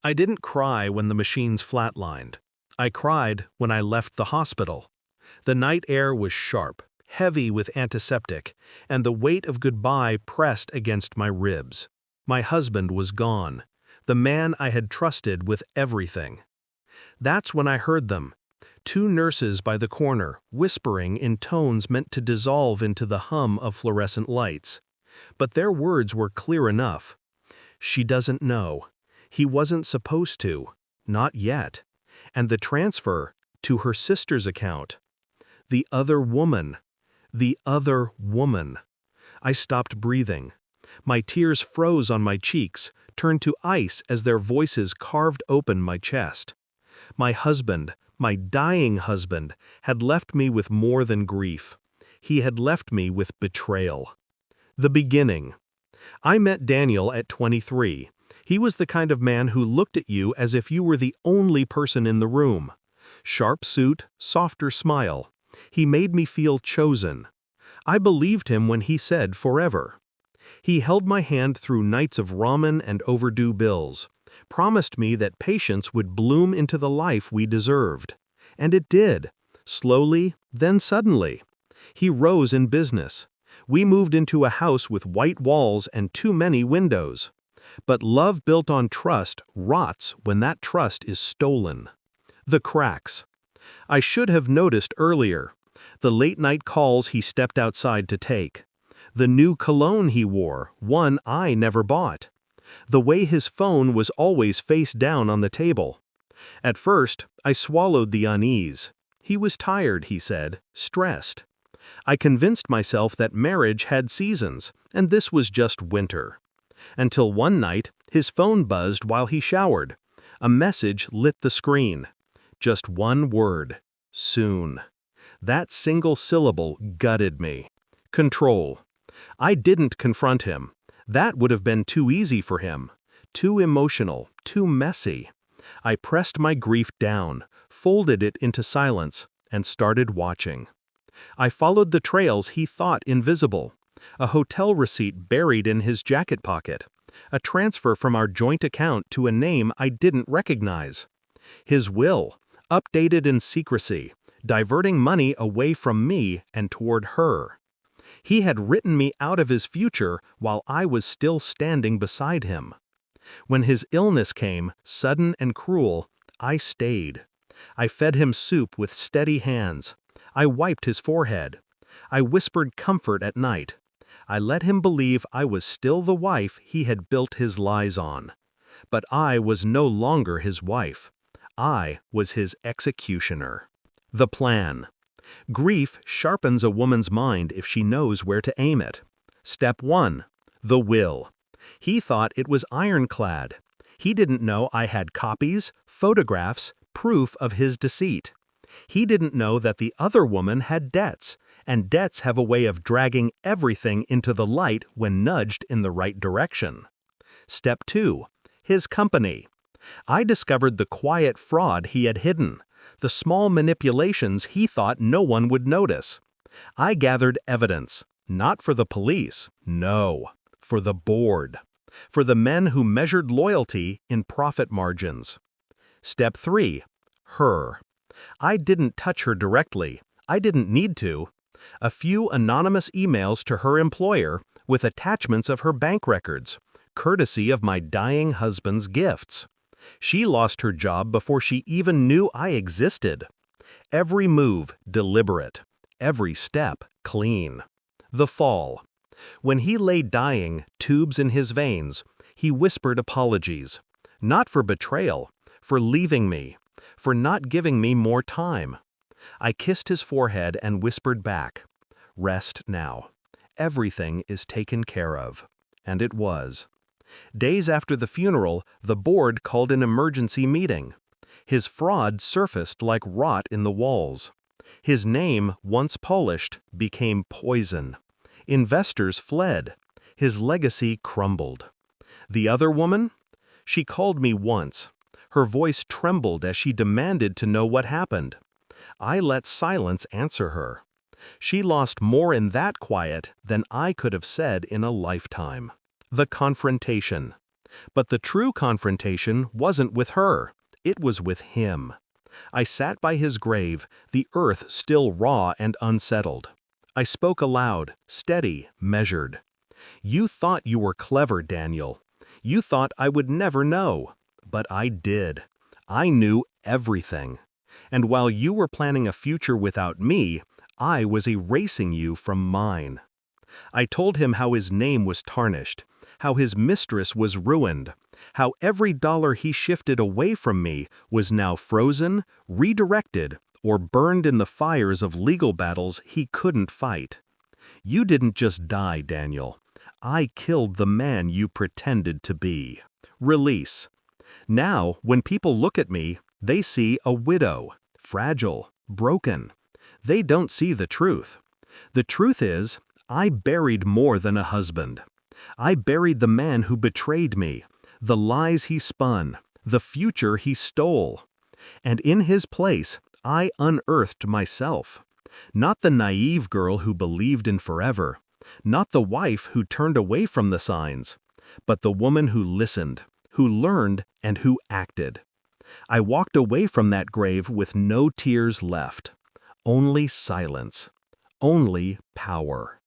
I didn't cry when the machines flatlined. I cried when I left the hospital. The night air was sharp, heavy with antiseptic, and the weight of goodbye pressed against my ribs. My husband was gone, the man I had trusted with everything. That's when I heard them. Two nurses by the corner, whispering in tones meant to dissolve into the hum of fluorescent lights. But their words were clear enough. She doesn't know. He wasn't supposed to. Not yet. And the transfer to her sister's account. The other woman. The other woman. I stopped breathing. My tears froze on my cheeks, turned to ice as their voices carved open my chest. My husband, my dying husband, had left me with more than grief. He had left me with betrayal. The beginning. I met Daniel at 23. He was the kind of man who looked at you as if you were the only person in the room. Sharp suit, softer smile. He made me feel chosen. I believed him when he said forever. He held my hand through nights of ramen and overdue bills, promised me that patience would bloom into the life we deserved. And it did. Slowly, then suddenly. He rose in business. We moved into a house with white walls and too many windows. But love built on trust rots when that trust is stolen. The cracks. I should have noticed earlier. The late-night calls he stepped outside to take. The new cologne he wore, one I never bought. The way his phone was always face down on the table. At first, I swallowed the unease. He was tired, he said, stressed. I convinced myself that marriage had seasons, and this was just winter. Until one night, his phone buzzed while he showered. A message lit the screen. Just one word. Soon. That single syllable gutted me. Control. I didn't confront him. That would have been too easy for him. Too emotional, too messy. I pressed my grief down, folded it into silence, and started watching. I followed the trails he thought invisible. A hotel receipt buried in his jacket pocket. A transfer from our joint account to a name I didn't recognize. His will, updated in secrecy, diverting money away from me and toward her. He had written me out of his future while I was still standing beside him. When his illness came, sudden and cruel, I stayed. I fed him soup with steady hands. I wiped his forehead. I whispered comfort at night. I let him believe I was still the wife he had built his lies on. But I was no longer his wife. I was his executioner. The plan. Grief sharpens a woman's mind if she knows where to aim it. Step 1. The will. He thought it was ironclad. He didn't know I had copies, photographs, proof of his deceit. He didn't know that the other woman had debts, and debts have a way of dragging everything into the light when nudged in the right direction. Step 2. His company. I discovered the quiet fraud he had hidden, the small manipulations he thought no one would notice. I gathered evidence, not for the police, no, for the board, for the men who measured loyalty in profit margins. Step 3. Her. I didn't touch her directly. I didn't need to. A few anonymous emails to her employer with attachments of her bank records, courtesy of my dying husband's gifts. She lost her job before she even knew I existed. Every move deliberate, every step clean. The fall. When he lay dying, tubes in his veins, he whispered apologies. Not for betrayal, for leaving me, for not giving me more time. I kissed his forehead and whispered back, "Rest now. Everything is taken care of." And it was. Days after the funeral, the board called an emergency meeting. His fraud surfaced like rot in the walls. His name, once polished, became poison. Investors fled. His legacy crumbled. The other woman? She called me once. Her voice trembled as she demanded to know what happened. I let silence answer her. She lost more in that quiet than I could have said in a lifetime. The confrontation. But the true confrontation wasn't with her. It was with him. I sat by his grave, the earth still raw and unsettled. I spoke aloud, steady, measured. You thought you were clever, Daniel. You thought I would never know. But I did. I knew everything. And while you were planning a future without me, I was erasing you from mine. I told him how his name was tarnished, how his mistress was ruined, how every dollar he shifted away from me was now frozen, redirected, or burned in the fires of legal battles he couldn't fight. You didn't just die, Daniel. I killed the man you pretended to be. Release. Now, when people look at me, they see a widow, fragile, broken. They don't see the truth. The truth is, I buried more than a husband. I buried the man who betrayed me, the lies he spun, the future he stole. And in his place, I unearthed myself. Not the naive girl who believed in forever, not the wife who turned away from the signs, but the woman who listened, who learned, and who acted. I walked away from that grave with no tears left. Only silence. Only power.